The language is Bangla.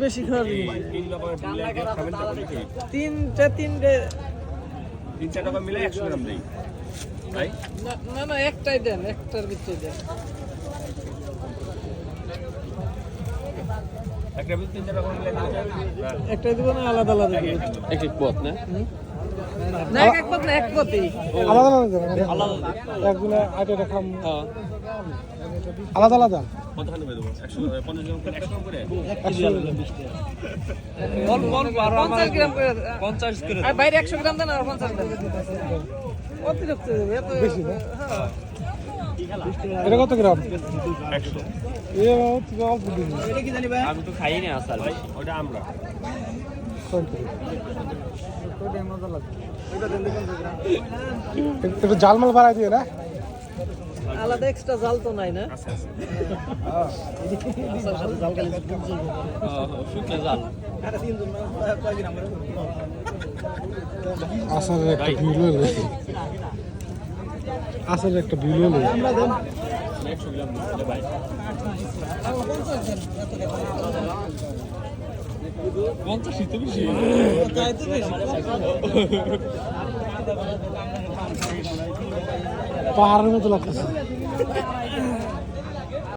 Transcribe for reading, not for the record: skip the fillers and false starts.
বেশি খাওয়ার তিনটে তিন চার টাকা মিলে 100 গ্রাম দেই ভাই। না না একটাই দেন, একটার ভিতরে দেন। একটা ভিতরে 3 টাকা মিলে একটা দিব না, আলাদা আলাদা দিব। এক এক পথ না না, এক এক পথ না, এক পথই আলাদা আলাদা আলাদা একগুলা আইটা খাম। হ্যাঁ আলাদা আলাদা কতখানি দেব? 150 গ্রাম করে 100 গ্রাম করে 120 টাকা বল বল 50 গ্রাম করে 50 করে আর বাইরে 100 গ্রাম দেন আর 50 দেন। অতিরিক্ত দেবে এত বেশি না। হ্যাঁ এটা কত গ্রাম? 100 এ অল্প দিন। এটা কি জানি ভাই, আমি তো খাই না আসার ভাই। ওটা আমরা ওটা মজা লাগে। ওটা দেন 50 গ্রাম। একটু জালমাল বাড়াই দিও না, আলাদা এক্সট্রা জাল তো নাই না? আছে আছে। হ্যাঁ জাল খালি শুকনো জাল। আরে তিন জন কয় গ্রাম আসলে একটা ভিডিও লই, আসলে একটা ভিডিও লই আমরা দেন 100 গ্রাম দিলে ভাই 50 তো বেশি তাই তো বেশি। পাহাড়ের মতো লাগতেছে।